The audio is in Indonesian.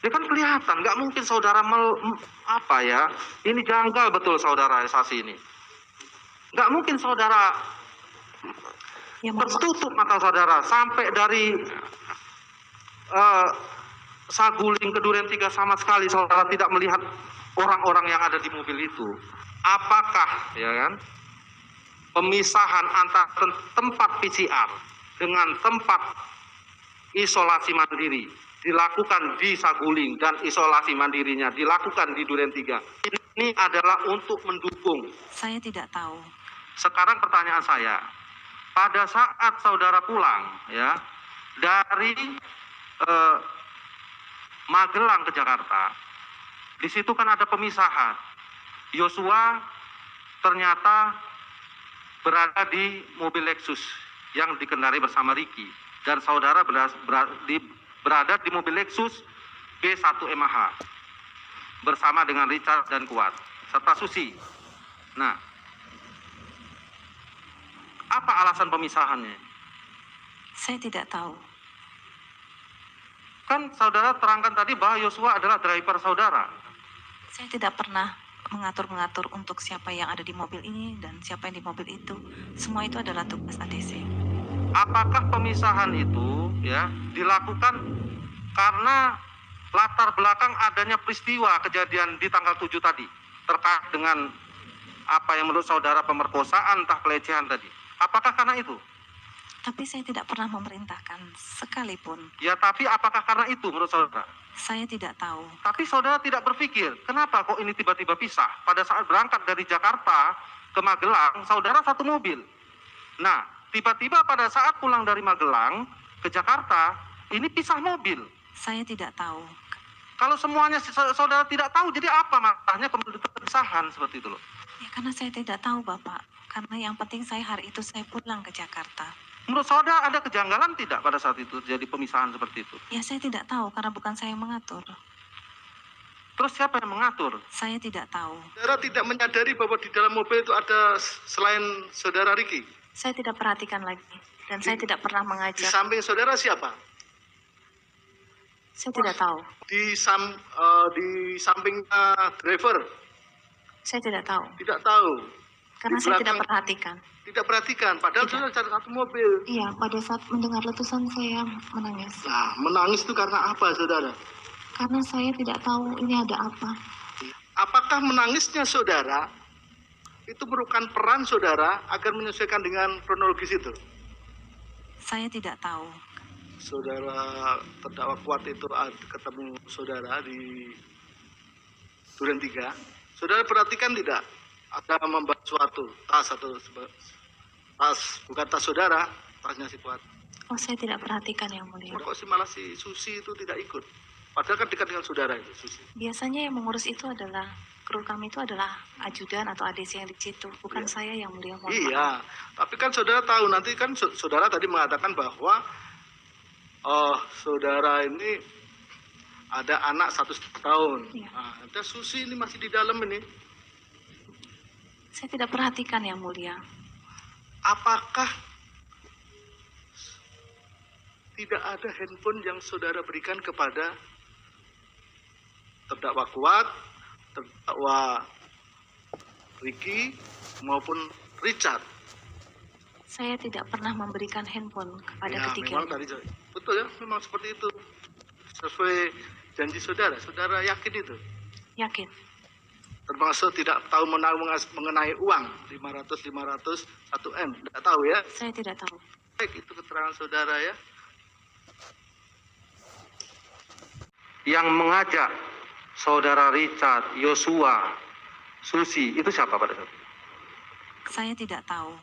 Ya kan kelihatan, nggak mungkin saudara apa ya, ini janggal betul saudara Sasi ini. Nggak mungkin saudara Ya, mohon maaf. tertutup mata saudara sampai dari Saguling ke Duren 3 sama sekali saudara tidak melihat orang-orang yang ada di mobil itu. Apakah ya kan pemisahan antara tempat PCR dengan tempat isolasi mandiri dilakukan di Saguling dan isolasi mandirinya dilakukan di Duren 3. Ini adalah untuk mendukung. Saya tidak tahu. Sekarang pertanyaan saya, pada saat saudara pulang ya dari Magelang ke Jakarta, di situ kan ada pemisahan. Yosua ternyata berada di mobil Lexus yang dikendarai bersama Ricky, dan saudara berada di mobil Lexus B1MH bersama dengan Richard dan Kuat serta Susi. Nah, apa alasan pemisahannya? Saya tidak tahu. Kan saudara terangkan tadi bahwa Yosua adalah driver saudara. Saya tidak pernah mengatur-mengatur untuk siapa yang ada di mobil ini dan siapa yang di mobil itu. Semua itu adalah tugas ADC. Apakah pemisahan itu ya dilakukan karena latar belakang adanya peristiwa kejadian di tanggal 7 tadi terkait dengan apa yang menurut saudara pemerkosaan entah pelecehan tadi? Apakah karena itu? Tapi saya tidak pernah memerintahkan sekalipun. Ya, tapi apakah karena itu menurut saudara? Saya tidak tahu. Tapi saudara tidak berpikir, kenapa kok ini tiba-tiba pisah? Pada saat berangkat dari Jakarta ke Magelang, saudara satu mobil. Nah, tiba-tiba pada saat pulang dari Magelang ke Jakarta, ini pisah mobil. Saya tidak tahu. Kalau semuanya saudara tidak tahu, jadi apa makanya kemudian perpisahan seperti itu loh? Ya, karena saya tidak tahu, Bapak. Karena yang penting saya hari itu saya pulang ke Jakarta. Menurut saudara ada kejanggalan tidak pada saat itu terjadi pemisahan seperti itu? Ya, saya tidak tahu karena bukan saya yang mengatur. Terus siapa yang mengatur? Saya tidak tahu. Saudara tidak menyadari bahwa di dalam mobil itu ada selain saudara Ricky? Saya tidak perhatikan lagi. Dan saya tidak pernah Di mengajak. samping saudara siapa? Saya tidak tahu. Di samping driver? Saya tidak tahu. Tidak tahu. Karena Di saya tidak belakang- perhatikan. Tidak perhatikan, padahal Tidak. saudara cari satu mobil. Iya, pada saat mendengar letusan saya menangis. Nah, menangis itu karena apa, saudara? Karena saya tidak tahu ini ada apa. Apakah menangisnya saudara itu merupakan peran saudara agar menyesuaikan dengan kronologis itu? Saya tidak tahu. Saudara terdakwa Kuat itu ketemu saudara di Duren 3. Saudara perhatikan tidak? Ada membawa suatu tas atau tas, bukan tas saudara, tasnya si Kuat. Oh, saya tidak perhatikan yang mulia. Kok si malah si Susi itu tidak ikut? Padahal kan dekat dengan saudara itu, Susi. Biasanya yang mengurus itu adalah kru kami itu adalah ajudan atau ADC yang di situ, bukan saya yang mulia. Mohon maaf. Iya, tapi kan saudara tahu nanti kan saudara tadi mengatakan bahwa saudara ini ada anak 1,5 tahun. Iya. Nah, ada Susi ini masih di dalam ini. Saya tidak perhatikan yang mulia. Apakah tidak ada handphone yang saudara berikan kepada terdakwa Kuat, terdakwa Ricky maupun Richard? Saya tidak pernah memberikan handphone kepada Ya, ketiga. memang tadi betul ya, memang seperti itu. Sesuai janji saudara, saudara yakin itu? Yakin. Termasuk tidak tahu mengenai uang 500 1 M, tidak tahu ya? Saya tidak tahu. Baik, itu keterangan saudara ya. Yang mengajak saudara Richard, Yosua, Susi, itu siapa pada saat itu? Saya tidak tahu.